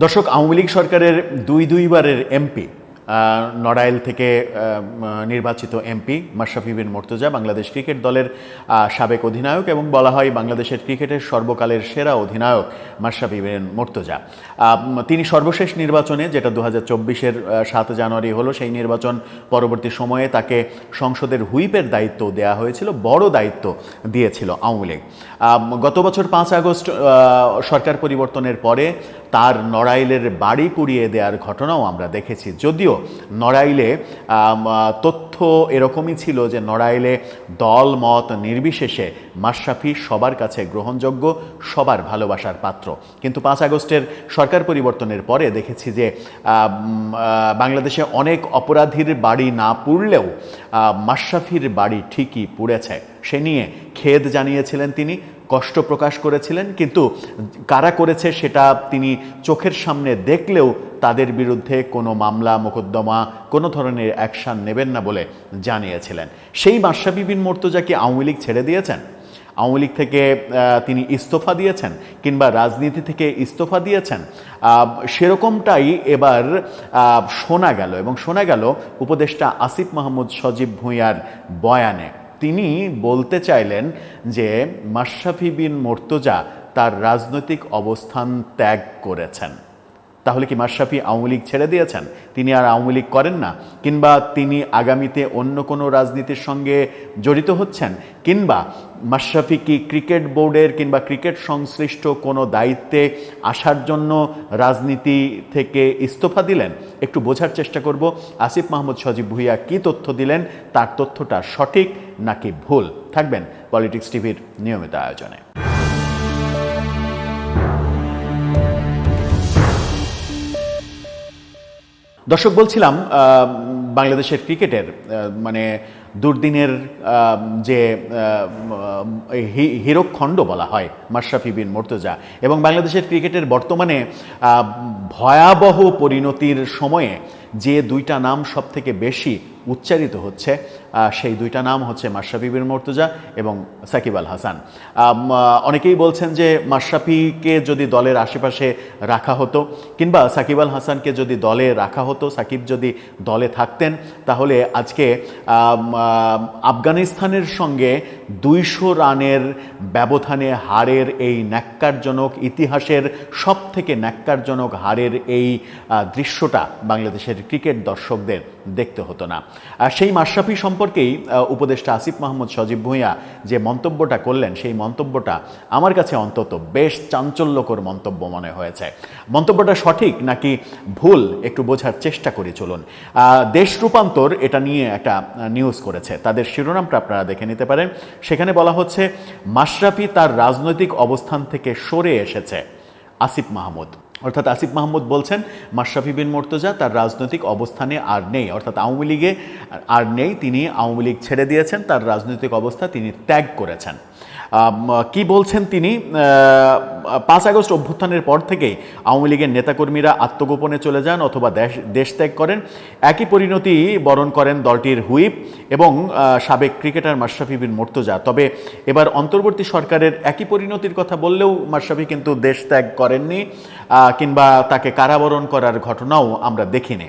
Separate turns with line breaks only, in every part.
দর্শক, আওয়ামী লীগ সরকারের দুইবারের এমপি, নড়াইল থেকে নির্বাচিত এমপি মাশরাফি বিন মুর্তজা বাংলাদেশ ক্রিকেট দলের সাবেক অধিনায়ক এবং বলা হয় বাংলাদেশের ক্রিকেটের সর্বকালের সেরা অধিনায়ক মাশরাফি বিন মুর্তজা। তিনি সর্বশেষ নির্বাচনে, যেটা 2024-এর 7 জানুয়ারি হলো, সেই নির্বাচন পরবর্তী সময়ে তাকে সংসদের হুইপের দায়িত্ব দেওয়া হয়েছিল, বড় দায়িত্ব দিয়েছিল আওয়ামী লীগ। গত বছর 5 আগস্ট সরকার পরিবর্তনের পরে তার নড়াইলের বাড়ি পুড়িয়ে দেওয়ার ঘটনাও আমরা দেখেছি। যদিও নড়াইলে তথ্য এরকমই ছিল যে নড়াইলে দল মত নির্বিশেষে মাশরাফি সবার কাছে গ্রহণযোগ্য, সবার ভালোবাসার পাত্র। কিন্তু 5 আগস্টের সরকার পরিবর্তনের পরে দেখেছি যে বাংলাদেশে অনেক অপরাধীর বাড়ি না পুড়লেও মাশরাফির বাড়ি ঠিকই পুড়েছে। সে নিয়ে খেদ জানিয়েছিলেন তিনি, কষ্ট প্রকাশ করেছিলেন, কিন্তু কারা করেছে সেটা তিনি চোখের সামনে দেখলেও তাদের বিরুদ্ধে কোনো মামলা মোকদ্দমা, কোনো ধরনের অ্যাকশান নেবেন না বলে জানিয়েছিলেন। সেই মাশরাফি বিন মুর্তজা কি আওয়ামী লীগ ছেড়ে দিয়েছেন? আওয়ামী লীগ থেকে তিনি ইস্তফা দিয়েছেন কিংবা রাজনীতি থেকে ইস্তফা দিয়েছেন? সেরকমটাই এবার শোনা গেল, এবং শোনা গেল উপদেষ্টা আসিফ মাহমুদ সজীব ভুঁইয়ার বয়ানে। তিনি বলতে চাইলেন যে মাশরাফি বিন মুর্তজা তার রাজনৈতিক অবস্থান ত্যাগ করেছেন। তাহলে কি মাশরাফি আওয়ামী লীগ ছেড়ে দিয়েছেন? তিনি আর আওয়ামী লীগ করেন না? কিংবা তিনি আগামীতে অন্য কোনো রাজনীতির সঙ্গে জড়িত হচ্ছেন? কিংবা মাশরাফি কি ক্রিকেট বোর্ডের কিংবা ক্রিকেট সংশ্লিষ্ট কোনো দায়িত্বে আসার জন্য রাজনীতি থেকে ইস্তফা দিলেন? একটু বোঝার চেষ্টা করব আসিফ মাহমুদ সজীব ভুঁইয়া কী তথ্য দিলেন, তার তথ্যটা সঠিক নাকি ভুল। থাকবেন পলিটিক্স টিভির নিয়মিত আয়োজনে। দর্শক, বলছিলাম বাংলাদেশের ক্রিকেটের মানে দুর্দিনের যে হীরকখণ্ড বলা হয় মাশরাফি বিন মুর্তজা, এবং বাংলাদেশের ক্রিকেটের বর্তমানে ভয়াবহ পরিণতির সময়ে যে দুইটা নাম সব থেকে বেশি উচ্চারিত হচ্ছে, সেই দুইটা নাম হচ্ছে মাশরাফি বিন মুর্তজা এবং সাকিব আল হাসান। অনেকেই বলছেন যে মাশরাফিকে যদি দলের আশেপাশে রাখা হতো কিংবা সাকিব আল হাসানকে যদি দলে রাখা হতো, সাকিব যদি দলে থাকতেন, তাহলে আজকে আফগানিস্তানের সঙ্গে 200 রানের ব্যবধানে হারের এই ন্যাক্কারজনক, ইতিহাসের সব থেকে ন্যাক্কারজনক হারের এই দৃশ্যটা বাংলাদেশের ক্রিকেট দর্শকদের দেখতে হতো না। সেই মাশরাফি সম্পর্কেই উপদেষ্টা আসিফ মাহমুদ সজীব ভুঁইয়া যে মন্তব্যটা করলেন, সেই মন্তব্যটা আমার কাছে অন্তত বেশ চাঞ্চল্যকর মন্তব্য মনে হয়েছে। মন্তব্যটা সঠিক নাকি ভুল একটু বোঝার চেষ্টা করি চলুন। দেশ রূপান্তর এটা নিয়ে একটা নিউজ করেছে, তাদের শিরোনামটা আপনারা দেখে নিতে পারেন। সেখানে বলা হচ্ছে মাশরাফি তার রাজনৈতিক অবস্থান থেকে সরে এসেছে। আসিফ মাহমুদ, অর্থাৎ আসিফ মাহমুদ বলছেন মাশরাফি বিন মুর্তজা তার রাজনৈতিক অবস্থানে আর নেই, অর্থাৎ আওয়ামী লীগে আর নেই, তিনি আওয়ামী লীগ ছেড়ে দিয়েছেন, তার রাজনৈতিক অবস্থা তিনি ত্যাগ করেছেন। কি বলছেন তিনি? 5 আগস্ট অভ্যুত্থানের পর থেকেই আওয়ামী লীগের নেতাকর্মীরা আত্মগোপনে চলে যান অথবা দেশ ত্যাগ করেন। একই পরিণতি বরণ করেন দলটির হুইপ এবং সাবেক ক্রিকেটার মাশরাফি বিন মুর্তজা। তবে এবার অন্তর্বর্তী সরকারের একই পরিণতির কথা বললেও মাশরাফি কিন্তু দেশ ত্যাগ করেননি কিংবা তাকে কারাবরণ করার ঘটনাও আমরা দেখিনি।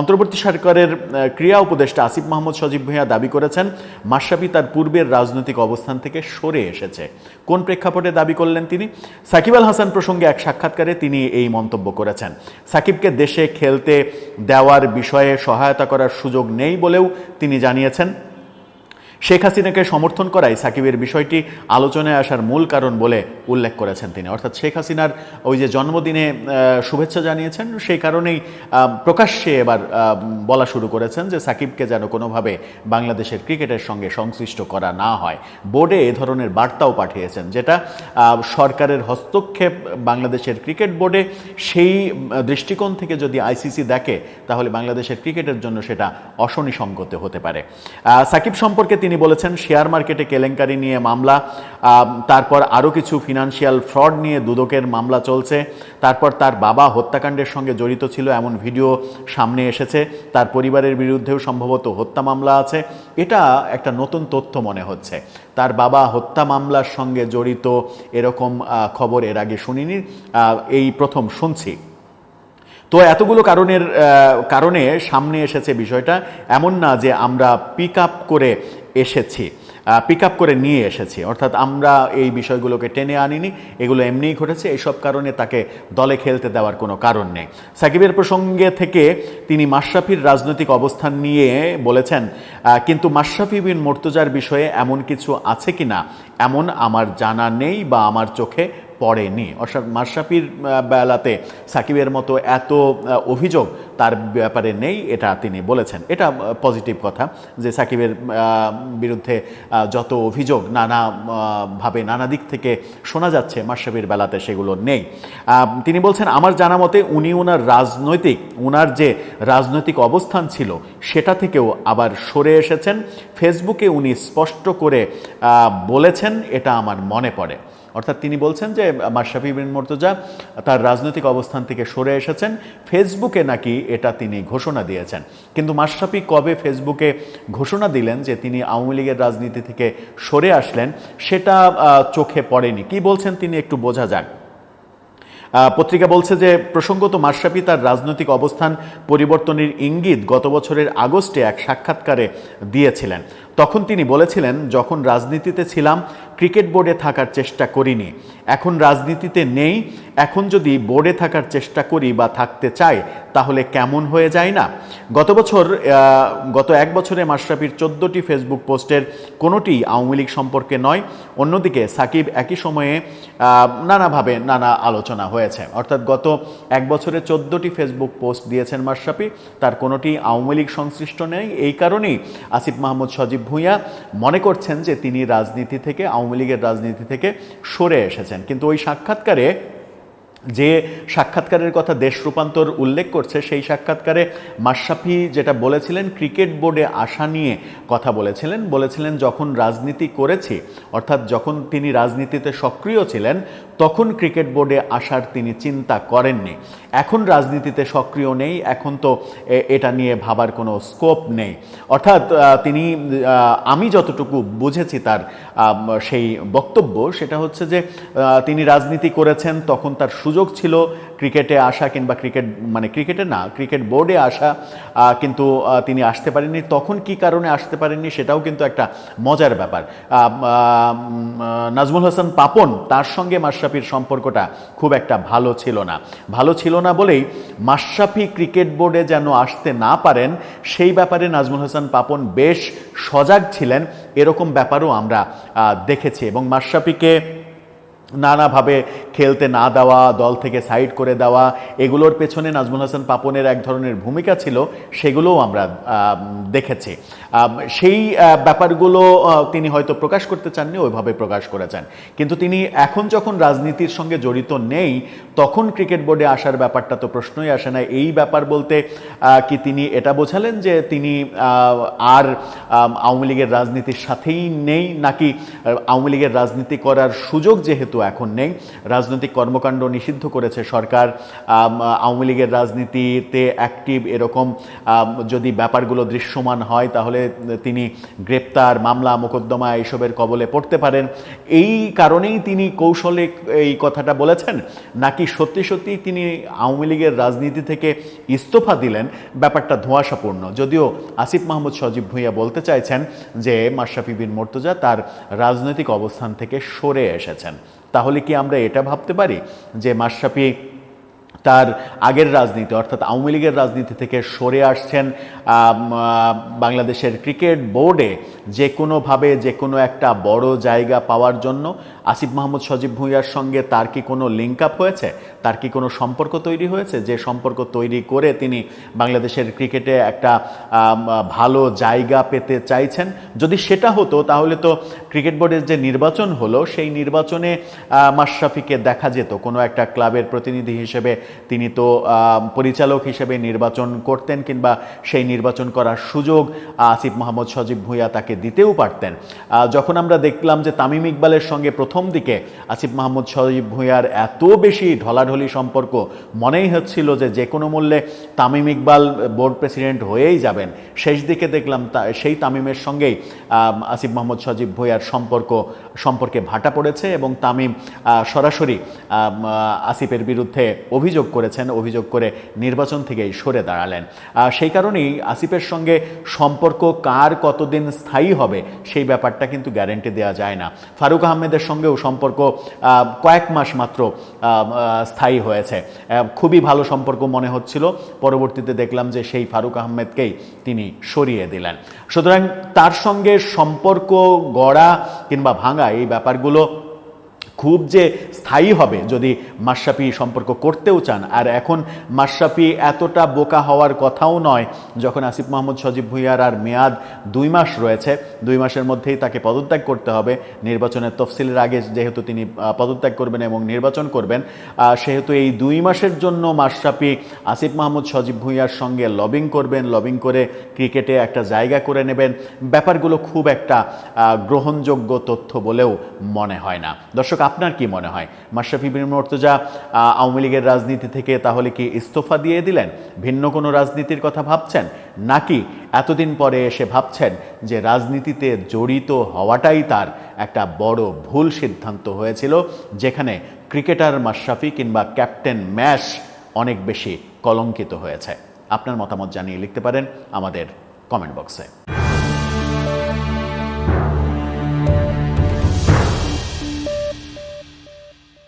অন্তর্বর্তী সরকারের ক্রীড়া উপদেষ্টা আসিফ মাহমুদ সজীব ভুঁইয়া দাবি করেছেন মাশরাফি তার পূর্বের রাজনৈতিক অবস্থান থেকে সরে এসেছে। কোন প্রেক্ষাপটে দাবি করলেন তিনি? সাকিব আল হাসান প্রসঙ্গে এক সাক্ষাৎকারে তিনি এই মন্তব্য করেছেন। সাকিবকে দেশে খেলতে দেওয়ার বিষয়ে সহায়তা করার সুযোগ নেই বলেও তিনি জানিয়েছেন। শেখ হাসিনাকে সমর্থন করাই সাকিবের বিষয়টি আলোচনায় আসার মূল কারণ বলে উল্লেখ করেছেন তিনি। অর্থাৎ শেখ হাসিনার ওই যে জন্মদিনে শুভেচ্ছা জানিয়েছেন, সেই কারণেই প্রকাশ্যে এবার বলা শুরু করেছেন যে সাকিবকে যেন কোনোভাবে বাংলাদেশের ক্রিকেটের সঙ্গে সংশ্লিষ্ট করা না হয়। বোর্ডে এ ধরনের বার্তাও পাঠিয়েছেন, যেটা সরকারের হস্তক্ষেপ বাংলাদেশের ক্রিকেট বোর্ডে। সেই দৃষ্টিকোণ থেকে যদি আইসিসি দেখে, তাহলে বাংলাদেশের ক্রিকেটের জন্য সেটা অশনি সংগত হতে পারে। সাকিব সম্পর্কে তিনি তিনি বলেছেন শেয়ার মার্কেটে কেলেঙ্কারি নিয়ে মামলা, তারপর আরও কিছু ফিনান্সিয়াল ফ্রড নিয়ে দুদকের মামলা চলছে, তারপর তার বাবা হত্যাকাণ্ডের সঙ্গে জড়িত ছিল এমন ভিডিও সামনে এসেছে, তার পরিবারের বিরুদ্ধেও সম্ভবত হত্যা মামলা আছে। এটা একটা নতুন তথ্য মনে হচ্ছে, তার বাবা হত্যা মামলার সঙ্গে জড়িত এরকম খবর এর আগে শুনিনি, এই প্রথম শুনছি। তো এতগুলো কারণে সামনে এসেছে বিষয়টা, এমন না যে আমরা পিক আপ করে নিয়ে এসেছি, অর্থাৎ আমরা এই বিষয়গুলোকে টেনে আনিনি, এগুলো এমনিই ঘটেছে। এইসব কারণে তাকে দলে খেলতে দেওয়ার কোনো কারণ নেই। সাকিবের প্রসঙ্গে থেকে তিনি মাশরাফির রাজনৈতিক অবস্থান নিয়ে বলেছেন, কিন্তু মাশরাফি বিন মুর্তজার বিষয়ে এমন কিছু আছে কিনা এমন আমার জানা নেই বা আমার চোখে পড়েনি। অর্থাৎ মাশরাফির বেলাতে সাকিবের মতো এত অভিযোগ তার ব্যাপারে নেই, এটা তিনি বলেছেন। এটা পজিটিভ কথা যে সাকিবের বিরুদ্ধে যত অভিযোগ নানাভাবে নানা দিক থেকে শোনা যাচ্ছে, মাশরাফির বেলাতে সেগুলো নেই। তিনি বলছেন, আমার জানা মতে উনি ওনার যে রাজনৈতিক অবস্থান ছিল সেটা থেকেও আবার সরে এসেছেন। ফেসবুকে উনি স্পষ্ট করে বলেছেন, এটা আমার মনে পড়ে। অর্থাৎ তিনি বলছেন যে মাশরাফি বিন মুর্তজা তার রাজনৈতিক অবস্থান থেকে সরে এসেছেন, ফেসবুকে নাকি এটা তিনি ঘোষণা দিয়েছেন। কিন্তু মাশরাফি কবে ফেসবুকে ঘোষণা দিলেন যে তিনি আওয়ামী লীগের রাজনীতি থেকে সরে আসলেন, সেটা চোখে পড়েনি। কি বলছেন তিনি একটু বোঝা যাক। পত্রিকা বলছে যে প্রসঙ্গত মাশরাফি তার রাজনৈতিক অবস্থান পরিবর্তনের ইঙ্গিত গত বছরের আগস্টে এক সাক্ষাৎকারে দিয়েছিলেন। তখন তিনি বলেছিলেন, যখন রাজনীতিতে ছিলাম ক্রিকেট বোর্ডে থাকার চেষ্টা করিনি, এখন রাজনীতিতে নেই, এখন যদি বোর্ডে থাকার চেষ্টা করি বা থাকতে চাই তাহলে কেমন হয়ে যায় না। গত এক বছরে মাশরাফির 14টি ফেসবুক পোস্টের কোনোটি আওয়ামী লীগ সম্পর্কে নয়। অন্যদিকে সাকিব একই সময়ে নানাভাবে নানা আলোচনা হয়েছে। অর্থাৎ গত এক বছরে 14টি ফেসবুক পোস্ট দিয়েছেন মাশরাফি, তার কোনোটি আওয়ামী লীগ সংশ্লিষ্ট নেই। এই কারণেই আসিফ মাহমুদ সজীব ভুঁইয়া মনে করছেন যে তিনি আওয়ামী লীগের রাজনীতি থেকে সরে এসেছেন। কিন্তু ওই যে সাক্ষাৎকারের কথা দেশ রূপান্তর উল্লেখ করছে, সেই সাক্ষাৎকারে মাশরাফি যেটা বলেছিলেন, ক্রিকেট বোর্ডে আসা নিয়ে কথা বলেছিলেন যখন রাজনীতি করেছি, অর্থাৎ যখন তিনি রাজনীতিতে সক্রিয় ছিলেন তখন ক্রিকেট বোর্ডে আসার তিনি চিন্তা করেননি। এখন রাজনীতিতে সক্রিয় নেই, এখন তো এটা নিয়ে ভাবার কোনো স্কোপ নেই। অর্থাৎ আমি যতটুকু বুঝেছি তার সেই বক্তব্য, সেটা হচ্ছে যে তিনি রাজনীতি করেছেন, তখন তার সুযোগ ছিল ক্রিকেটে আসা কিংবা ক্রিকেট বোর্ডে আসা, কিন্তু তিনি আসতে পারেননি। তখন কি কারণে আসতে পারেননি সেটাও কিন্তু একটা মজার ব্যাপার। নাজমুল হাসান পাপন, তার সঙ্গে মাশরাফির সম্পর্কটা খুব একটা ভালো ছিল না বলেই মাশরাফি ক্রিকেট বোর্ডে যেন আসতে না পারেন, সেই ব্যাপারে নাজমুল হাসান পাপন বেশ সজাগ ছিলেন, এরকম ব্যাপারও আমরা দেখেছি। এবং মাশরাফিকে নানাভাবে খেলতে না দেওয়া, দল থেকে সাইড করে দেওয়া, এগুলোর পেছনে নাজমুল হাসান পাপনের এক ধরনের ভূমিকা ছিল, সেগুলোও আমরা দেখেছি। সেই ব্যাপারগুলো তিনি হয়তো প্রকাশ করতে চাননি, ওইভাবে প্রকাশ করেছেন। কিন্তু তিনি এখন যখন রাজনীতির সঙ্গে জড়িত নেই, তখন ক্রিকেট বোর্ডে আসার ব্যাপারটা তো প্রশ্নই আসে না। এই ব্যাপার বলতে কি তিনি এটা বোঝালেন যে তিনি আর আওয়ামী লীগের রাজনীতির সাথেই নেই, নাকি আওয়ামী লীগের রাজনীতি করার সুযোগ যেহেতু এখন নেই, রাজনৈতিক কর্মকাণ্ড নিষিদ্ধ করেছে সরকার, আওয়ামী লীগের রাজনীতিতে অ্যাক্টিভ এরকম যদি ব্যাপারগুলো দৃশ্যমান হয় তাহলে তিনি গ্রেপ্তার, মামলা, মোকদ্দমা এইসবের কবলে পড়তে পারেন, এই কারণেই তিনি কৌশলে এই কথাটা বলেছেন, নাকি সত্যি তিনি আওয়ামী লীগের রাজনীতি থেকে ইস্তফা দিলেন, ব্যাপারটা ধোঁয়াশাপূর্ণ। যদিও আসিফ মাহমুদ সজীব ভুঁইয়া বলতে চাইছেন যে মাশরাফি বিন মুর্তজা তার রাজনৈতিক অবস্থান থেকে সরে এসেছেন। তাহলে কি আমরা এটা ভাবতে পারি যে মাশরাফি তার আগের রাজনীতি অর্থাৎ আওয়ামী লীগের রাজনীতি থেকে সরে আসছেন বাংলাদেশের ক্রিকেট বোর্ডে যে কোনোভাবে যে কোনো একটা বড় জায়গা পাওয়ার জন্য? আসিফ মাহমুদ সজীব ভুঁইয়ার সঙ্গে তার কি কোনো লিঙ্ক আপ হয়েছে, তার কি কোনো সম্পর্ক তৈরি হয়েছে, যে সম্পর্ক তৈরি করে তিনি বাংলাদেশের ক্রিকেটে একটা ভালো জায়গা পেতে চাইছেন? যদি সেটা হতো তাহলে তো ক্রিকেট বোর্ডের যে নির্বাচন হলো সেই নির্বাচনে মাশরাফিকে দেখা যেত কোনো একটা ক্লাবের প্রতিনিধি হিসেবে তিনি তো পরিচালক হিসেবে নির্বাচন করতেন, কিংবা সেই নির্বাচন করার সুযোগ আসিফ মাহমুদ সজীব ভুঁইয়া তাকে দিতেও পারতেন। যখন আমরা দেখলাম যে তামিম ইকবালের সঙ্গে প্রথম দিকে আসিফ মাহমুদ সজীব ভুঁইয়ার এত বেশি ঢলাঢলি সম্পর্ক, মনেই হচ্ছিল যে কোনো মূল্যে তামিম ইকবাল বোর্ড প্রেসিডেন্ট হয়েই যাবেন, শেষ দিকে দেখলাম সেই তামিমের সঙ্গেই আসিফ মাহমুদ সজীব ভুঁইয়ার সম্পর্কে ভাটা পড়েছে এবং তামিম সরাসরি আসিফের বিরুদ্ধে অভিযোগ করেছেন, অভিযোগ করে নির্বাচন থেকেই সরে দাঁড়ালেন। সেই কারণেই আসিফের সঙ্গে সম্পর্ক কার কতদিন স্থায়ী হবে সেই ব্যাপারটা কিন্তু গ্যারেন্টি দেওয়া যায় না। ফারুক আহমেদের সঙ্গেও সম্পর্ক কয়েক মাস মাত্র স্থায়ী হয়েছে, খুবই ভালো সম্পর্ক মনে হচ্ছিল, পরবর্তীতে দেখলাম যে সেই ফারুক আহমেদকেই তিনি সরিয়ে দিলেন। সুতরাং তার সঙ্গে সম্পর্ক গড়া কিংবা ভাঙা এই ব্যাপারগুলো খুব যে স্থায়ী হবে যদি মাশরাফি সম্পর্ক করতেও চান। আর এখন মাশরাফি এতটা বোকা হওয়ার কথাও নয়, যখন আসিফ মাহমুদ সজীব ভুঁইয়ার আর মেয়াদ 2 মাস রয়েছে, 2 মাসের মধ্যেই তাকে পদত্যাগ করতে হবে। নির্বাচনের তফসিলের আগে যেহেতু তিনি পদত্যাগ করবেন এবং নির্বাচন করবেন, সেহেতু এই 2 মাসের জন্য মাশরাফি আসিফ মাহমুদ সজীব ভুঁইয়ার সঙ্গে লবিং করবেন, লবিং করে ক্রিকেটে একটা জায়গা করে নেবেন, ব্যাপারগুলো খুব একটা গ্রহণযোগ্য তথ্য বলেও মনে হয় না। দর্শক, আপনার কি মনে হয়? মাশরাফি বিন মুর্তজা আওয়ামী লীগের রাজনীতি থেকে তাহলে কি ইস্তফা দিয়ে দিলেন, ভিন্ন কোনো রাজনীতির কথা ভাবছেন, নাকি এতদিন পরে এসে ভাবছেন যে রাজনীতিতে জড়িত হওয়াটাই তার একটা বড় ভুল সিদ্ধান্ত হয়েছিল, যেখানে ক্রিকেটার মাশরাফি কিংবা ক্যাপ্টেন ম্যাশ অনেক বেশি কলঙ্কিত হয়েছে? আপনার মতামত জানিয়ে লিখতে পারেন আমাদের কমেন্ট বক্সে।